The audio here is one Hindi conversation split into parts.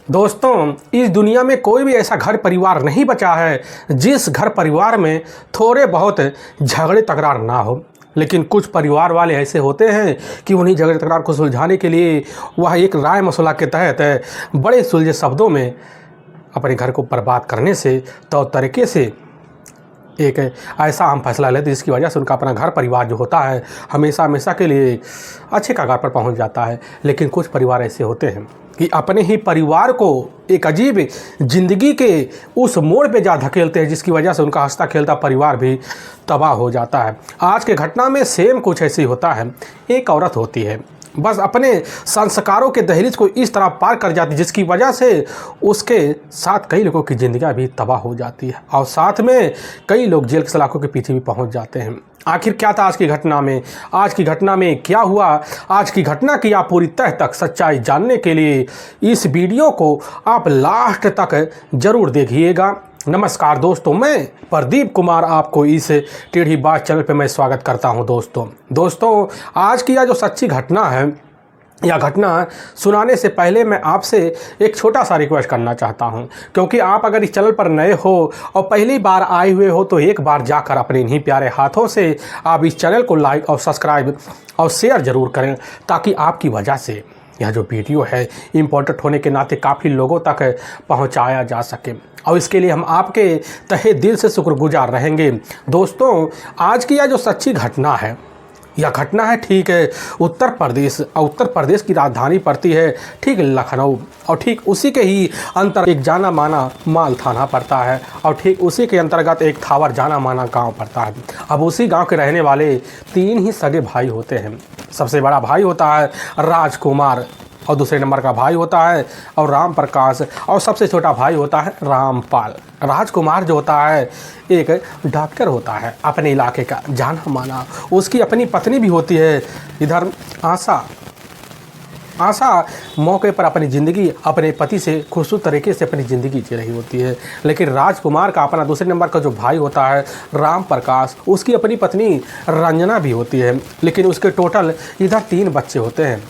दोस्तों, इस दुनिया में कोई भी ऐसा घर परिवार नहीं बचा है जिस घर परिवार में थोड़े बहुत झगड़े तकरार ना हो। लेकिन कुछ परिवार वाले ऐसे होते हैं कि उन्हीं झगड़े तकरार को सुलझाने के लिए वह एक राय मसौला के तहत बड़े सुलझे शब्दों में अपने घर को बर्बाद करने से तो तरीके से एक ऐसा अहम फैसला लेते जिसकी वजह से उनका अपना घर परिवार जो होता है हमेशा हमेशा के लिए अच्छे कगार पर पहुंच जाता है। लेकिन कुछ परिवार ऐसे होते हैं कि अपने ही परिवार को एक अजीब ज़िंदगी के उस मोड़ पे जा धकेलते हैं जिसकी वजह से उनका हंसता खेलता परिवार भी तबाह हो जाता है। आज के घटना में सेम कुछ ऐसे ही होता है। एक औरत होती है, बस अपने संस्कारों के दहलीज को इस तरह पार कर जाती है जिसकी वजह से उसके साथ कई लोगों की ज़िंदगी भी तबाह हो जाती है और साथ में कई लोग जेल की सलाखों के पीछे भी पहुंच जाते हैं। आखिर क्या था आज की घटना में? आज की घटना में क्या हुआ? आज की घटना की आप पूरी तह तक सच्चाई जानने के लिए इस वीडियो को आप लास्ट तक जरूर देखिएगा। नमस्कार दोस्तों, मैं प्रदीप कुमार आपको इस टेढ़ी बात चैनल पे मैं स्वागत करता हूं। दोस्तों आज की यह जो सच्ची घटना है, यह घटना सुनाने से पहले मैं आपसे एक छोटा सा रिक्वेस्ट करना चाहता हूं, क्योंकि आप अगर इस चैनल पर नए हो और पहली बार आए हुए हो तो एक बार जाकर अपने इन्हीं प्यारे हाथों से आप इस चैनल को लाइक और सब्सक्राइब और शेयर ज़रूर करें, ताकि आपकी वजह से यह जो वीडियो है इम्पोर्टेंट होने के नाते काफ़ी लोगों तक पहुंचाया जा सके, और इसके लिए हम आपके तहे दिल से शुक्रगुजार रहेंगे। दोस्तों आज की यह जो सच्ची घटना है, यह घटना है ठीक है उत्तर प्रदेश, और उत्तर प्रदेश की राजधानी पड़ती है ठीक लखनऊ, और ठीक उसी के ही अंतर एक जाना माना माल थाना पड़ता है, और ठीक उसी के अंतर्गत एक थावर जाना माना गांव पड़ता है। अब उसी गांव के रहने वाले तीन ही सगे भाई होते हैं। सबसे बड़ा भाई होता है राजकुमार, और दूसरे नंबर का भाई होता है और राम प्रकाश, और सबसे छोटा भाई होता है रामपाल। राजकुमार जो होता है एक डॉक्टर होता है अपने इलाके का जाना माना। उसकी अपनी पत्नी भी होती है इधर आशा मौके पर अपनी ज़िंदगी अपने पति से खूबसूरत तरीके से अपनी ज़िंदगी जी रही होती है। लेकिन राजकुमार का अपना दूसरे नंबर का जो भाई होता है राम प्रकाश, उसकी अपनी पत्नी रंजना भी होती है। लेकिन उसके टोटल इधर 3 बच्चे होते हैं,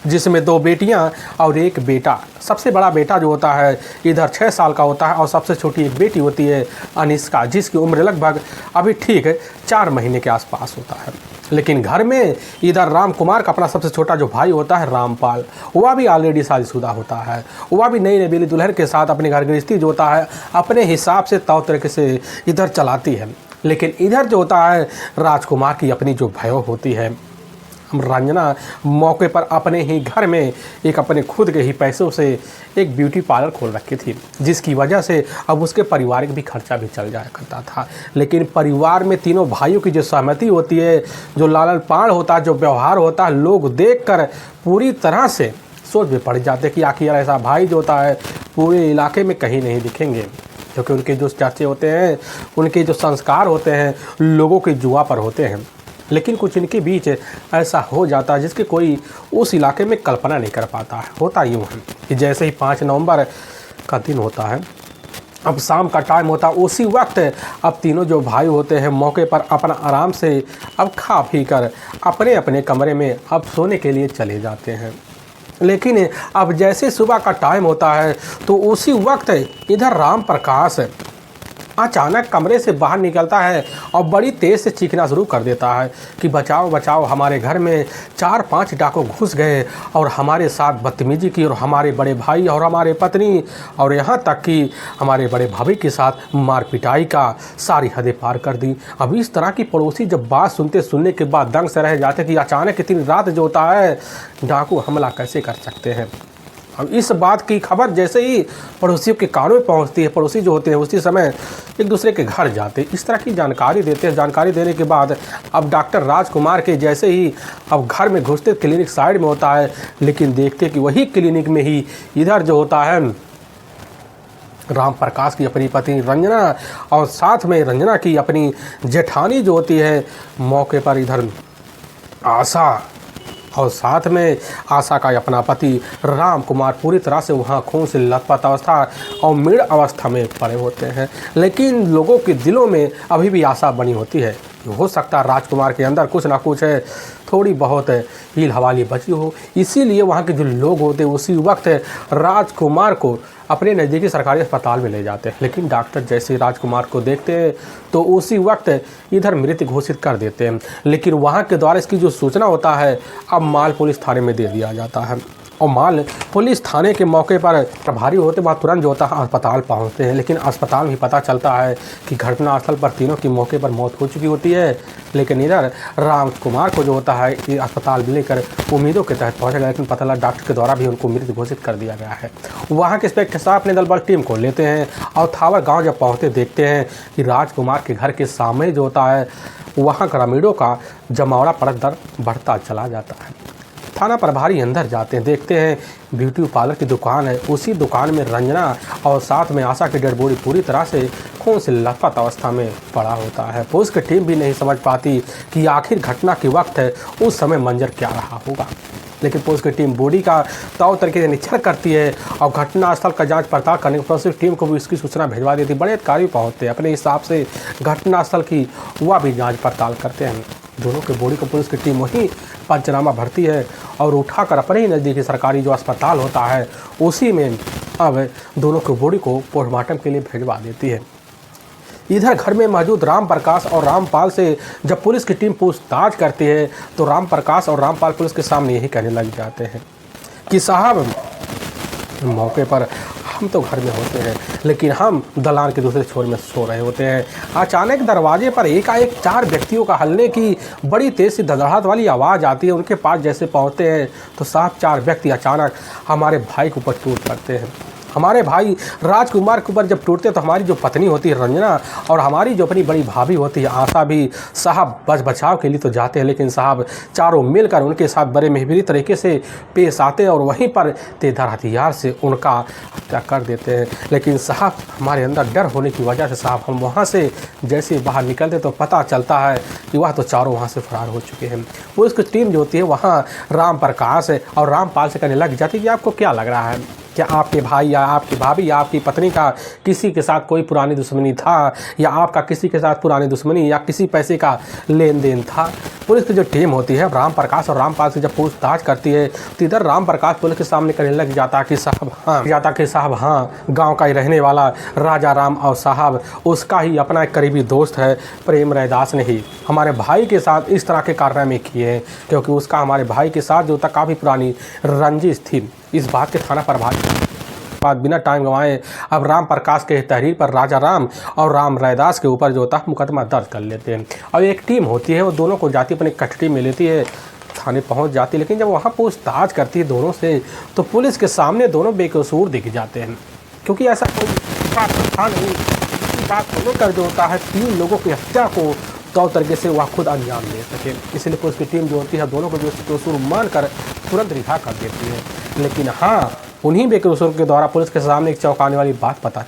जिसमें 2 बेटियां और 1 बेटा। सबसे बड़ा बेटा जो होता है इधर 6 साल का होता है, और सबसे छोटी एक बेटी होती है अनिष्का, जिसकी उम्र लगभग अभी ठीक 4 महीने के आसपास होता है। लेकिन घर में इधर राम कुमार का अपना सबसे छोटा जो भाई होता है रामपाल, वह भी ऑलरेडी शादीशुदा होता है। वह भी नई नवेली दुल्हन के साथ अपने घर गृहस्थी जो होता है अपने हिसाब से तौर तरीके से इधर चलाती है। लेकिन इधर जो होता है राजकुमार की अपनी जो भयो होती है रंजना, मौके पर अपने ही घर में एक अपने खुद के ही पैसों से एक ब्यूटी पार्लर खोल रखी थी, जिसकी वजह से अब उसके पारिवारिक भी खर्चा भी चल जाया करता था। लेकिन परिवार में तीनों भाइयों की जो सहमति होती है, जो लालन पालन होता है, जो व्यवहार होता है, लोग देखकर पूरी तरह से सोच में पड़ जाते कि आखिर ऐसा भाई जो होता है पूरे इलाके में कहीं नहीं दिखेंगे, क्योंकि उनके जो चाचे होते हैं, उनके जो संस्कार होते हैं लोगों के जुआ पर होते हैं। लेकिन कुछ इनके बीच ऐसा हो जाता है जिसकी कोई उस इलाके में कल्पना नहीं कर पाता है। होता यूँ है कि जैसे ही 5 नवंबर का दिन होता है, अब शाम का टाइम होता है, उसी वक्त अब तीनों जो भाई होते हैं मौके पर अपना आराम से अब खा पी कर अपने अपने कमरे में अब सोने के लिए चले जाते हैं। लेकिन अब जैसे सुबह का टाइम होता है तो उसी वक्त इधर राम प्रकाश अचानक कमरे से बाहर निकलता है और बड़ी तेज़ से चीखना शुरू कर देता है कि बचाओ बचाओ, हमारे घर में 4-5 डाकू घुस गए और हमारे साथ बदतमीजी की, और हमारे बड़े भाई और हमारे पत्नी और यहाँ तक कि हमारे बड़े भाभी के साथ मार पिटाई का सारी हदें पार कर दी। अब इस तरह की पड़ोसी जब बात सुनने के बाद दंग से रह जाते कि अचानक इतनी रात जो होता है डाकू हमला कैसे कर सकते हैं। अब इस बात की खबर जैसे ही पड़ोसियों के कानों में पहुंचती है, पड़ोसी जो होते हैं उसी समय एक दूसरे के घर जाते इस तरह की जानकारी देते हैं। जानकारी देने के बाद अब डॉक्टर राजकुमार के जैसे ही अब घर में घुसते, क्लिनिक साइड में होता है, लेकिन देखते कि वही क्लिनिक में ही इधर जो होता है राम प्रकाश की अपनी पत्नी रंजना, और साथ में रंजना की अपनी जेठानी जो होती है मौके पर इधर आशा, और साथ में आशा का अपना पति राम कुमार पूरी तरह से वहाँ खून से लथपथ अवस्था और मृत अवस्था में पड़े होते हैं। लेकिन लोगों के दिलों में अभी भी आशा बनी होती है हो सकता है राजकुमार के अंदर कुछ ना कुछ है, थोड़ी बहुत हील हवाली बची हो, इसीलिए वहाँ के जो लोग होते हैं उसी वक्त राजकुमार को अपने नज़दीकी सरकारी अस्पताल में ले जाते हैं। लेकिन डॉक्टर जैसे राजकुमार को देखते हैं तो उसी वक्त इधर मृत घोषित कर देते हैं। लेकिन वहाँ के द्वारा इसकी जो सूचना होता है अब माल पुलिस थाने में दे दिया जाता है और माल पुलिस थाने के मौके पर प्रभारी होते वह तुरंत जो होता है अस्पताल पहुंचते हैं। लेकिन अस्पताल में पता चलता है कि घटनास्थल पर तीनों की मौके पर मौत हो चुकी होती है। लेकिन इधर राजकुमार को जो होता है कि अस्पताल भी लेकर उम्मीदों के तहत पहुंचा गया, लेकिन पता लगा डॉक्टर के द्वारा भी उनको मृत घोषित कर दिया गया है। वहाँ के इंस्पेक्टर साहब अपने दल बल टीम को लेते हैं और थावर गाँव जब पहुँचते देखते हैं कि राजकुमार के घर के सामने जो होता है वहाँ ग्रामीणों का जमावड़ा परत दर बढ़ता चला जाता है। थाना प्रभारी अंदर जाते हैं, देखते हैं ब्यूटी पार्लर की दुकान है, उसी दुकान में रंजना और साथ में आशा की डेड बॉडी पूरी तरह से खून से लथपथ अवस्था में पड़ा होता है। पुलिस की टीम भी नहीं समझ पाती कि आखिर घटना के वक्त है उस समय मंजर क्या रहा होगा। लेकिन पुलिस की टीम बॉडी का तौर तरीके से निरीक्षण करती है और घटनास्थल का जांच पड़ताल करने के बाद टीम को भी इसकी सूचना भिजवा देती है। बड़े अधिकारी पहुँचते हैं, अपने हिसाब से घटनास्थल की वह भी जाँच पड़ताल करते हैं। दोनों के बॉडी को पुलिस की टीम वहीं पंचनामा भरती है और उठाकर अपने ही नज़दीकी सरकारी जो अस्पताल होता है उसी में अब दोनों की बॉडी को पोस्टमार्टम के लिए भिजवा देती है। इधर घर में मौजूद राम प्रकाश और रामपाल से जब पुलिस की टीम पूछताछ करती है तो राम प्रकाश और रामपाल पुलिस के सामने यही कहने लग जाते हैं कि साहब मौके पर हम तो घर में होते हैं लेकिन हम दलान के दूसरे छोर में सो रहे होते हैं। अचानक दरवाजे पर एकाएक 4 व्यक्तियों का हल्ले की बड़ी तेज़ सी धड़ाहट वाली आवाज़ आती है। उनके पास जैसे पहुंचते हैं तो साहब 4 व्यक्ति अचानक हमारे भाई के ऊपर टूट पड़ते हैं। हमारे भाई राजकुमार के ऊपर जब टूटते हैं तो हमारी जो पत्नी होती है रंजना और हमारी जो अपनी बड़ी भाभी होती है आशा भी साहब बच बचाव के लिए तो जाते हैं, लेकिन साहब चारों मिलकर उनके साथ बड़े मेहरबानी तरीके से पेश आते हैं और वहीं पर तेधार हथियार से उनका हत्या कर देते हैं। लेकिन साहब हमारे अंदर डर होने की वजह से साहब हम वहाँ से जैसे बाहर निकलते तो पता चलता है कि वह तो चारों वहाँ से फरार हो चुके हैं। पुलिस की टीम जो होती है वहाँ राम प्रकाश और रामपाल से कहने लग जाती है कि आपको क्या लग रहा है, क्या आपके भाई या आपकी भाभी या आपकी पत्नी का किसी के साथ कोई पुरानी दुश्मनी था या आपका किसी के साथ पुरानी दुश्मनी या किसी पैसे का लेन देन था। पुलिस की जो टीम होती है राम प्रकाश और रामपाल से जब पूछताछ करती है तो इधर राम प्रकाश पुलिस के सामने कहने लग जाता कि साहब हाँ गांव का ही रहने वाला राजा राम और साहब उसका ही अपना एक करीबी दोस्त है प्रेम रैदास ने ही हमारे भाई के साथ इस तरह के कारनामे किए हैं, क्योंकि उसका हमारे भाई के साथ जो था काफ़ी पुरानी रंजिश थी। इस बात के थाना प्रभारी बाद बिना टाइम गंवाए अब राम प्रकाश के तहरीर पर राजा राम और राम रैदास के ऊपर जो होता मुकदमा दर्ज कर लेते हैं। और एक टीम होती है वो दोनों को जाती अपनी कस्टडी में लेती है, थाने पहुंच जाती है। लेकिन जब वहाँ पूछताछ करती है दोनों से तो पुलिस के सामने दोनों बेकसूर दिख जाते हैं, क्योंकि ऐसा कोई बात था नहीं। इसी बात को लेकर जो होता है 3 लोगों की हत्या को तौर तरीके से वह खुद अंजाम दे सके, इसलिए पुलिस की टीम जो होती है दोनों को बेकसूर मानकर तुरंत रिहा कर देती है। लेकिन हाँ उन्हीं बेकसूर के द्वारा पुलिस के सामने एक चौंकाने वाली बात पता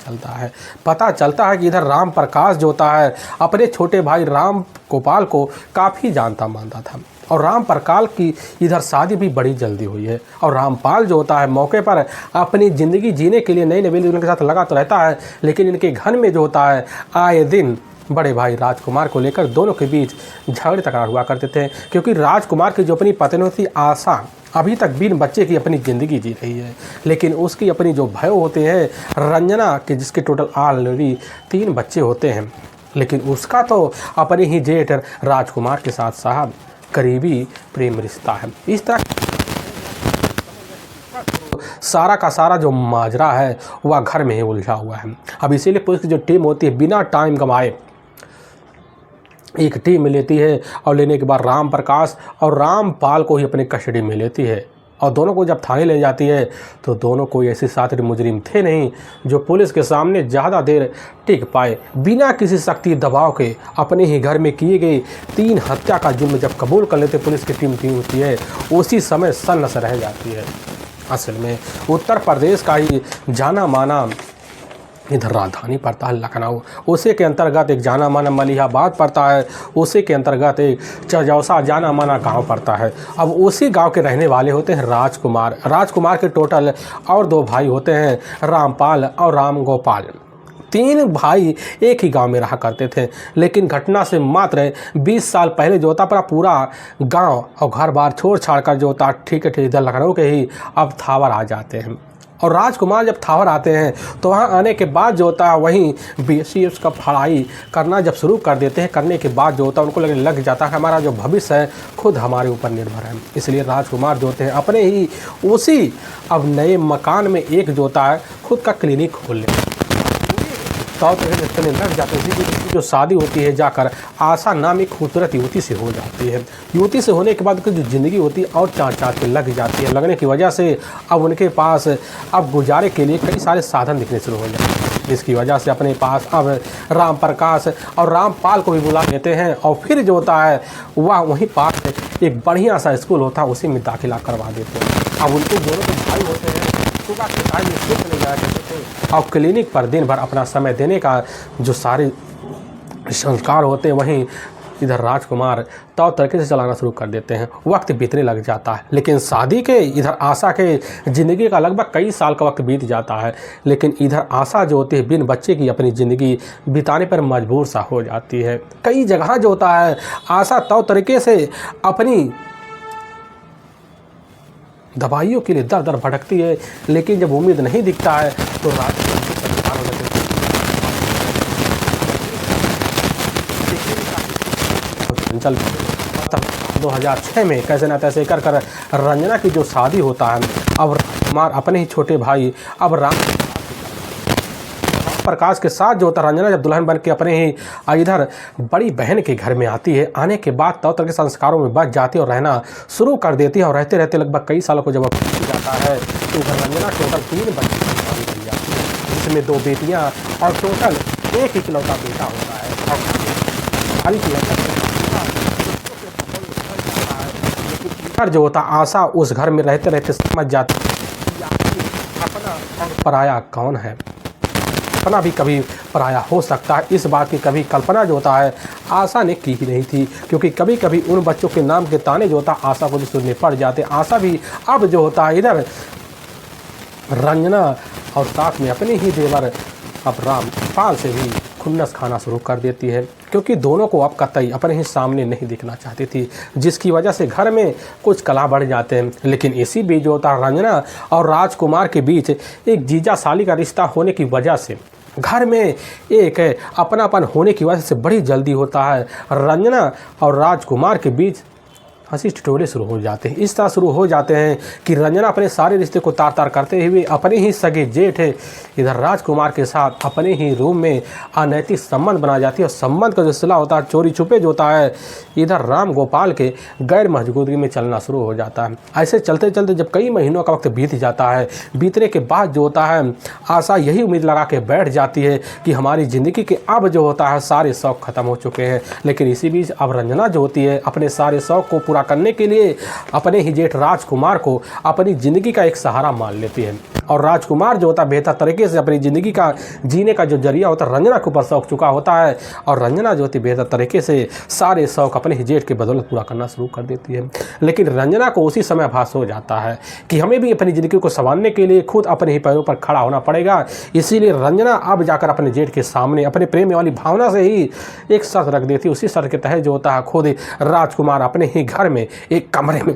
चलता है कि इधर राम प्रकाश जो होता है अपने छोटे भाई राम गोपाल को काफ़ी जानता मानता था और राम प्रकाश की इधर शादी भी बड़ी जल्दी हुई है और रामपाल जो होता है मौके पर अपनी ज़िंदगी जीने के लिए नई नवेली उनके साथ लगा तो रहता है, लेकिन इनके घर में जो होता है आए दिन बड़े भाई राजकुमार को लेकर दोनों के बीच झगड़े तकरार हुआ करते थे, क्योंकि राजकुमार की जो अपनी पत्नी थी आशा अभी तक बिन बच्चे की अपनी ज़िंदगी जी रही है, लेकिन उसकी अपनी जो भाई होते हैं रंजना के जिसके टोटल ऑलरेडी 3 बच्चे होते हैं, लेकिन उसका तो अपने ही जेठ राजकुमार के साथ साहब करीबी प्रेम रिश्ता है। इस तरह सारा का सारा जो माजरा है वह घर में ही उलझा हुआ है। अब इसीलिए पुलिस की जो टीम होती है बिना टाइम गंवाए एक टीम लेती है और लेने के बाद राम प्रकाश और रामपाल को ही अपनी कस्टडी में लेती है और दोनों को जब थाने ले जाती है तो दोनों कोई ऐसे साथी मुजरिम थे नहीं जो पुलिस के सामने ज़्यादा देर टिक पाए। बिना किसी सख्ती दबाव के अपने ही घर में किए गए 3 हत्या का जुर्म जब कबूल कर लेते पुलिस की टीम होती है उसी समय सन्नस रह जाती है। असल में उत्तर प्रदेश का ही जाना माना इधर राजधानी पड़ता है लखनऊ, उसी के अंतर्गत एक जाना माना मलिहाबाद पड़ता है, उसी के अंतर्गत एक चजौसा जाना माना गांव पड़ता है। अब उसी गांव के रहने वाले होते हैं राजकुमार के टोटल और 2 भाई होते हैं रामपाल और राम गोपाल। तीन भाई एक ही गांव में रहा करते थे, लेकिन घटना से मात्र 20 साल पहले जो होता पूरा गांव और घर बार छोड़ छाड़ कर जो होता ठीक है इधर लखनऊ के ही अब थावर आ जाते हैं। और राजकुमार जब थावर आते हैं तो वहाँ आने के बाद जो होता है वहीं BCS का पढ़ाई करना जब शुरू कर देते हैं, करने के बाद जो होता है उनको लगने लग जाता है हमारा जो भविष्य है खुद हमारे ऊपर निर्भर है। इसलिए राजकुमार जो होते हैं अपने ही उसी अब नए मकान में एक जो होता है खुद का क्लिनिक खोल लेते हैं। तो लग जाते हैं जो शादी होती है जाकर आशा नाम एक खूबसूरत युवती से हो जाती है। युवती से होने के बाद उनकी जो ज़िंदगी होती है और चार चार के लग जाती है। लगने की वजह से अब उनके पास अब गुजारे के लिए कई सारे साधन दिखने शुरू हो जाते हैं, जिसकी वजह से अपने पास अब राम प्रकाश और रामपाल को भी बुला लेते हैं और फिर जो होता है वह वहीं पास एक बढ़िया सा स्कूल होता है उसी में दाखिला करवा देते हैं। अब उनको दोनों के भाई होते हैं, सुबह के टाइम में स्कूल चले जाया करते थे और क्लिनिक पर दिन भर अपना समय देने का जो सारे संस्कार होते हैं वहीं इधर राजकुमार तौर तरीके से चलाना शुरू कर देते हैं। वक्त बीतने लग जाता है, लेकिन शादी के इधर आशा के ज़िंदगी का लगभग कई साल का वक्त बीत जाता है, लेकिन इधर आशा जो होती है बिन बच्चे की अपनी ज़िंदगी बिताने पर मजबूर सा हो जाती है। कई जगह जो होता है आशा तौर तरीके से अपनी दवाइयों के लिए दर दर भटकती है, लेकिन जब उम्मीद नहीं दिखता है तो राजकुमार चल 2006 में कैसे ना तैसे कर रंजना की जो शादी होता है अब राजकुमार अपने ही छोटे भाई अब राम प्रकाश के साथ जो होता रंजना जब दुल्हन बन के अपने ही इधर बड़ी बहन के घर में आती है, आने के बाद तौर तरह के संस्कारों में बच जाती है और रहना शुरू कर देती है। और रहते रहते लगभग कई सालों को जब जाता है तो उधर रंजना टोटल 3 बच्चे की शादी बन जाती है, जिसमें 2 बेटियां और टोटल एक इकलौता बेटा होता है। और जो होता आशा उस घर में रहते रहते समझ जाती है अपना पराया कौन है, अपना भी कभी पराया हो सकता है। इस बात की कभी कल्पना जो होता है आशा ने की ही नहीं थी, क्योंकि कभी कभी उन बच्चों के नाम के ताने जो होता आशा को भी सुनने पड़ जाते। आशा भी अब जो होता है इधर रंजना और साथ में अपने ही देवर अब रामपाल से भी खुन्नस खाना शुरू कर देती है, क्योंकि दोनों को अब कतई अपने ही सामने नहीं दिखना चाहती थी, जिसकी वजह से घर में कुछ कला बढ़ जाते हैं। लेकिन इसी बीच जो होता रंजना और राजकुमार के बीच एक जीजा साली का रिश्ता होने की वजह से घर में एक अपनापन होने की वजह से बड़ी जल्दी होता है रंजना और राजकुमार के बीच हंसी ठिठोले शुरू हो जाते हैं। इस तरह शुरू हो जाते हैं कि रंजना अपने सारे रिश्ते को तार तार करते हुए अपने ही सगे जेठ इधर राजकुमार के साथ अपने ही रूम में अनैतिक संबंध बना जाती है। और संबंध का जो सिलसिला होता है चोरी छुपे जो होता है इधर राम गोपाल के गैर मौजूदगी में चलना शुरू हो जाता है। ऐसे चलते चलते जब कई महीनों का वक्त बीत जाता है, बीतने के बाद जो होता है आशा यही उम्मीद लगा के बैठ जाती है कि हमारी ज़िंदगी के अब जो होता है सारे शौक़ ख़त्म हो चुके हैं। लेकिन इसी बीच अब रंजना जो होती है अपने सारे शौक़ को पूरा करने के लिए अपने ही जेठ राजकुमार को अपनी ज़िंदगी का एक सहारा मान लेती है। और राजकुमार जो होता है बेहतर तरीके से अपनी ज़िंदगी का जीने का जो जरिया होता है रंजना के ऊपर शौक चुका होता है, और रंजना जो होती है बेहतर तरीके से सारे शौक अपने ही जेठ के बदौलत पूरा करना शुरू कर देती है। लेकिन रंजना को उसी समय आभास हो जाता है कि हमें भी अपनी ज़िंदगी को संवारने के लिए खुद अपने ही पैरों पर खड़ा होना पड़ेगा। इसीलिए रंजना अब जाकर अपने जेठ के सामने अपने प्रेम वाली भावना से ही एक शर्त रख देती है। उसी शर्त के तहत जो होता है खुद राजकुमार अपने ही घर में एक कमरे में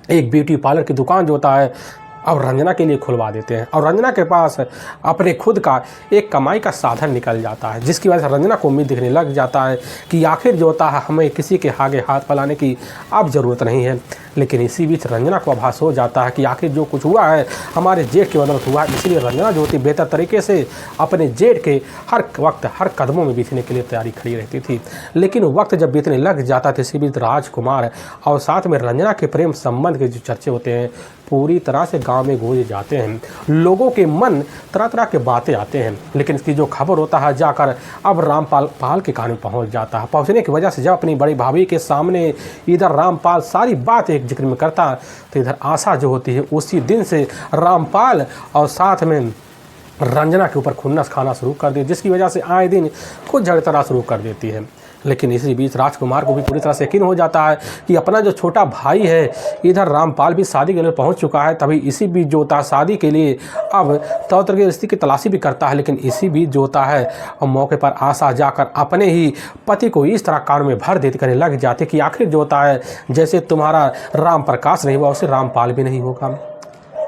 एक ब्यूटी पार्लर की दुकान जो होता है अब रंजना के लिए खुलवा देते हैं। और रंजना के पास अपने खुद का एक कमाई का साधन निकल जाता है, जिसकी वजह से रंजना को उम्मीद दिखने लग जाता है कि आखिर जो होता है हमें किसी के आगे हाथ फैलाने की अब ज़रूरत नहीं है। लेकिन इसी बीच रंजना को आभास हो जाता है कि आखिर जो कुछ हुआ है हमारे जेठ की बदौलत हुआ है। इसलिए रंजना जो होती बेहतर तरीके से अपने जेठ के हर वक्त हर कदमों में बीतने के लिए तैयारी खड़ी रहती थी। लेकिन वक्त जब बीतने लग जाता था इसी बीच राजकुमार और साथ में रंजना के प्रेम संबंध के जो चर्चे होते हैं पूरी तरह से गांव में गूंज जाते हैं। लोगों के मन तरह तरह के बातें आते हैं, लेकिन इसकी जो खबर होता है जाकर अब रामपाल के कान में पहुंच जाता है। पहुंचने की वजह से जब अपनी बड़ी भाभी के सामने इधर रामपाल सारी बात एक जिक्र में करता तो इधर आशा जो होती है उसी दिन से रामपाल और साथ में रंजना के ऊपर खुन्नस खाना शुरू कर दी, जिसकी वजह से आए दिन खुद झगड़ना शुरू कर देती है। लेकिन इसी बीच राजकुमार को भी पूरी तरह से यकीन हो जाता है कि अपना जो छोटा भाई है इधर रामपाल भी शादी के लिए पहुंच चुका है। तभी इसी बीच जो होता है शादी के लिए अब तरह तरह की रिश्ते की तलाशी भी करता है। लेकिन इसी बीच जो होता है और मौके पर आशा जाकर अपने ही पति को इस तरह कान में भर देते करने लग जाते कि आखिर जो होता है जैसे तुम्हारा राम प्रकाश नहीं हुआ उसे रामपाल भी नहीं होगा।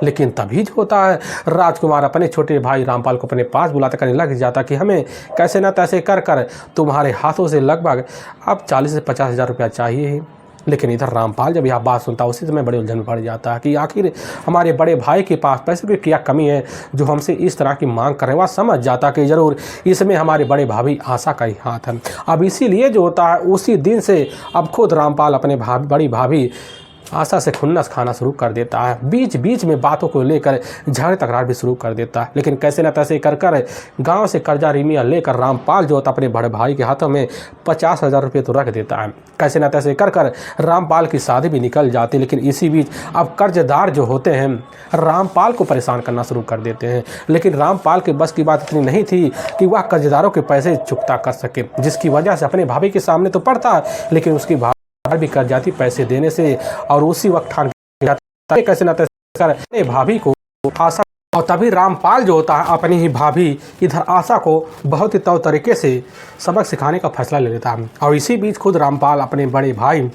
लेकिन तभी जो होता है राजकुमार अपने छोटे भाई रामपाल को अपने पास बुलाते करने लग जाता कि हमें कैसे न तैसे कर कर तुम्हारे हाथों से लगभग अब 40 से 50 हज़ार रुपया चाहिए ही। लेकिन इधर रामपाल जब यह बात सुनता उसी समय बड़े उलझन में पड़ जाता है कि आखिर हमारे बड़े भाई के पास पैसे की क्या कमी है जो हमसे इस तरह की मांग कर रहे हैं। वह समझ जाता कि ज़रूर इसमें हमारे बड़े भाभी आशा का ही हाथ है। अब इसीलिए जो होता है उसी दिन से अब खुद रामपाल अपने बड़ी भाभी आशा से खुन्नस खाना शुरू कर देता है। बीच बीच में बातों को लेकर झगड़े तकरार भी शुरू कर देता है। लेकिन कैसे न तैसे कर कर गाँव से कर्जा रिमिया लेकर रामपाल जो होता अपने बड़े भाई के हाथों में 50 हज़ार रुपये तो रख देता है। कैसे न तैसे कर कर रामपाल की शादी भी निकल जाती। लेकिन इसी बीच अब कर्जदार जो होते हैं रामपाल को परेशान करना शुरू कर देते हैं। लेकिन रामपाल के बस की बात इतनी नहीं थी कि वह कर्जदारों के पैसे चुकता कर सके, जिसकी वजह से अपने भाभी के सामने तो पड़ता लेकिन उसकी भी कर जाती पैसे देने से। और उसी वक्त ठान कैसे न तैसे भाभी को आशा, और तभी रामपाल जो होता है अपनी ही भाभी इधर आशा को बहुत ही तौर तरीके से सबक सिखाने का फैसला ले लेता है। और इसी बीच खुद रामपाल अपने बड़े भाई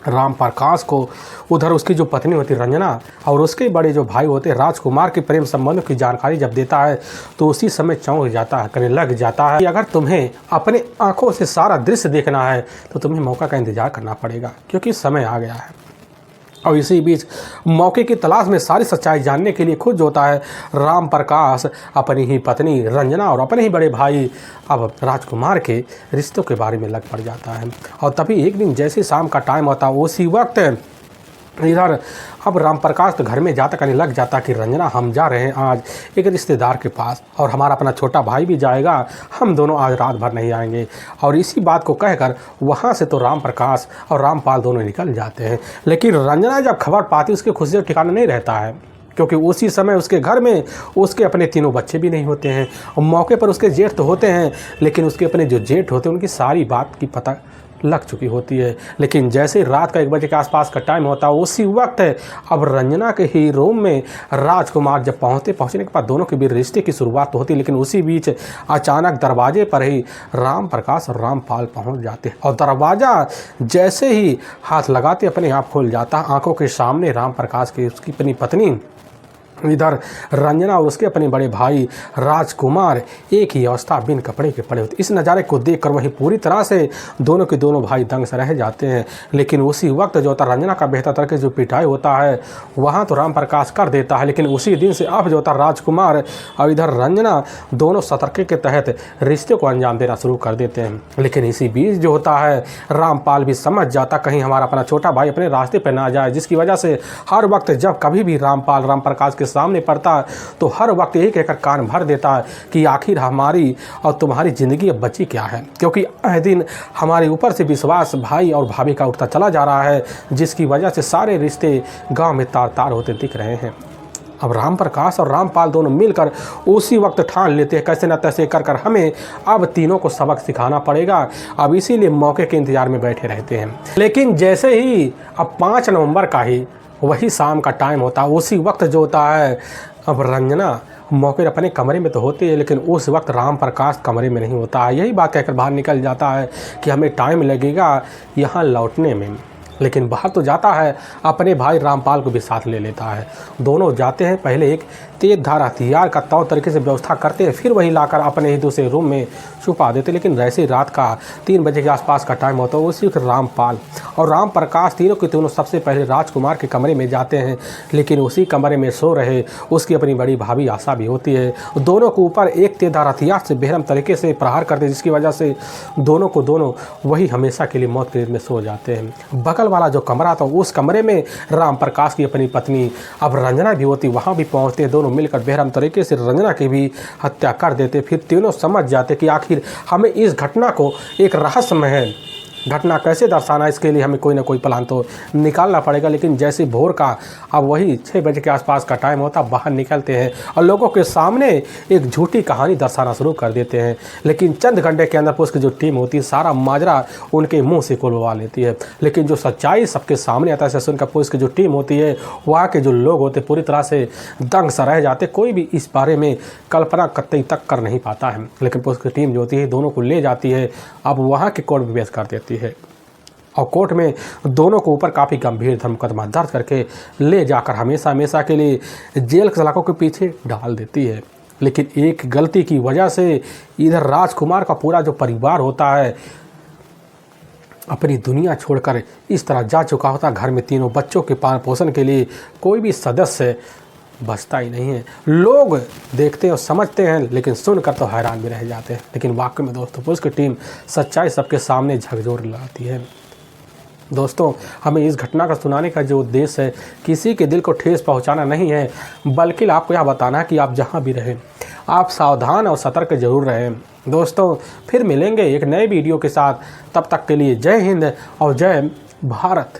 राम प्रकाश को उधर उसकी जो पत्नी होती रंजना और उसके बड़े जो भाई होते राजकुमार के प्रेम संबंध की जानकारी जब देता है तो उसी समय चौंक जाता है, कहने लग जाता है कि अगर तुम्हें अपने आंखों से सारा दृश्य देखना है तो तुम्हें मौका का इंतजार करना पड़ेगा क्योंकि समय आ गया है। और इसी बीच मौके की तलाश में सारी सच्चाई जानने के लिए खुद जो होता है राम प्रकाश अपनी ही पत्नी रंजना और अपने ही बड़े भाई अब राजकुमार के रिश्तों के बारे में लग पड़ जाता है। और तभी एक दिन जैसे शाम का टाइम होता है उसी वक्त इधर अब राम प्रकाश तो घर में जाता कहने लग जाता कि रंजना हम जा रहे हैं आज एक रिश्तेदार के पास और हमारा अपना छोटा भाई भी जाएगा, हम दोनों आज रात भर नहीं आएंगे। और इसी बात को कहकर वहाँ से तो राम प्रकाश और रामपाल दोनों निकल जाते हैं। लेकिन रंजना जब खबर पाती उसके खुशी का ठिकाना नहीं रहता है क्योंकि उसी समय उसके घर में उसके अपने तीनों बच्चे भी नहीं होते हैं। और मौके पर उसके जेठ तो होते हैं लेकिन उसके अपने जो जेठ होते हैं उनकी सारी बात की पता लग चुकी होती है। लेकिन जैसे रात का 1 बजे के आसपास का टाइम होता है उसी वक्त अब रंजना के ही रूम में राजकुमार जब पहुंचने के बाद दोनों के बीच रिश्ते की शुरुआत होती। लेकिन उसी बीच अचानक दरवाजे पर ही राम प्रकाश और रामपाल पहुंच जाते और दरवाज़ा जैसे ही हाथ लगाते अपने आप खुल जाता। आंखों के सामने राम प्रकाश की उसकी अपनी पत्नी इधर रंजना और उसके अपने बड़े भाई राजकुमार एक ही अवस्था बिन कपड़े के पड़े होते। इस नज़ारे को देखकर वही पूरी तरह से दोनों के दोनों भाई दंग से रह जाते हैं। लेकिन उसी वक्त जो होता रंजना का बेहतर तरीके जो पिटाई होता है वहाँ तो राम प्रकाश कर देता है। लेकिन उसी दिन से अब जो होता राजकुमार और इधर रंजना दोनों सतर्के के तहत रिश्ते को अंजाम देना शुरू कर देते हैं। लेकिन इसी बीच जो होता है रामपाल भी समझ जाता कहीं हमारा अपना छोटा भाई अपने रास्ते पर ना जाए, जिसकी वजह से हर वक्त जब कभी भी रामपाल राम प्रकाश के सामने पड़ता तो हर वक्त यही कहकर कान भर देता है कि आखिर हमारी और तुम्हारी ज़िंदगी अब बची क्या है, क्योंकि आए दिन हमारे ऊपर से विश्वास भाई और भाभी का उठता चला जा रहा है, जिसकी वजह से सारे रिश्ते गांव में तार तार होते दिख रहे हैं। अब राम प्रकाश और रामपाल दोनों मिलकर उसी वक्त ठान लेते हैं कैसे न तैसे कर कर हमें अब तीनों को सबक सिखाना पड़ेगा। अब इसीलिए मौके के इंतजार में बैठे रहते हैं। लेकिन जैसे ही अब 5 नवंबर का ही वही शाम का टाइम होता है उसी वक्त जो होता है अब रंजना मौके अपने कमरे में तो होती है लेकिन उस वक्त राम प्रकाश कमरे में नहीं होता है। यही बात कहकर बाहर निकल जाता है कि हमें टाइम लगेगा यहाँ लौटने में। लेकिन बाहर तो जाता है अपने भाई रामपाल को भी साथ ले लेता है। दोनों जाते हैं, पहले एक तेज धार हथियार का तौर तरीके से व्यवस्था करते हैं, फिर वही लाकर अपने ही दूसरे रूम में छुपा देते। लेकिन वैसे रात का 3 बजे के आसपास का टाइम होता है उसी वक्त रामपाल और राम प्रकाश तीनों के तीनों सबसे पहले राजकुमार के कमरे में जाते हैं। लेकिन उसी कमरे में सो रहे उसकी अपनी बड़ी भाभी आशा भी होती है। दोनों के ऊपर एक तेज धार हथियार से बेरहम तरीके से प्रहार करते हैं, जिसकी वजह से दोनों को दोनों वही हमेशा के लिए मौत के में सो जाते हैं। बगल वाला जो कमरा था उस कमरे में राम प्रकाश की अपनी पत्नी अब रंजना भी होती, वहाँ भी पहुँचते दोनों मिलकर बेरहम तरीके से रंजना की भी हत्या कर देते। फिर तीनों समझ जाते कि आखिर हमें इस घटना को एक रहस्यमय घटना कैसे दर्शाना, इसके लिए हमें कोई ना कोई प्लान तो निकालना पड़ेगा। लेकिन जैसे भोर का अब वही 6 बजे के आसपास का टाइम होता, बाहर निकलते हैं और लोगों के सामने एक झूठी कहानी दर्शाना शुरू कर देते हैं। लेकिन चंद घंटे के अंदर पुलिस की जो टीम होती है सारा माजरा उनके मुंह से खुलवा लेती है। लेकिन जो सच्चाई सबके सामने आता है, सुनकर पुलिस की जो टीम होती है, वहाँ के जो लोग होते पूरी तरह से दंग सा रह जाते। कोई भी इस बारे में कल्पना कतई तक कर नहीं पाता है। लेकिन पुलिस की टीम जो होती है दोनों को ले जाती है, अब वहाँ के कोर्ट में पेश कर देती है और कोर्ट में दोनों को ऊपर काफ़ी गंभीर मुकदमा दर्ज करके ले जाकर हमेशा हमेशा के लिए जेल के सलाखों के पीछे डाल देती है। लेकिन एक गलती की वजह से इधर राजकुमार का पूरा जो परिवार होता है अपनी दुनिया छोड़कर इस तरह जा चुका होता। घर में तीनों बच्चों के पालन पोषण के लिए कोई भी सदस्य बचता ही नहीं है। लोग देखते हैं और समझते हैं, लेकिन सुनकर तो हैरान भी रह जाते हैं। लेकिन वाकई में दोस्तों पुलिस की टीम सच्चाई सबके सामने झकझोर लाती है। दोस्तों, हमें इस घटना का सुनाने का जो उद्देश्य है किसी के दिल को ठेस पहुंचाना नहीं है, बल्कि आपको यह बताना है कि आप जहां भी रहें आप सावधान और सतर्क जरूर रहें। दोस्तों, फिर मिलेंगे एक नए वीडियो के साथ। तब तक के लिए जय हिंद और जय भारत।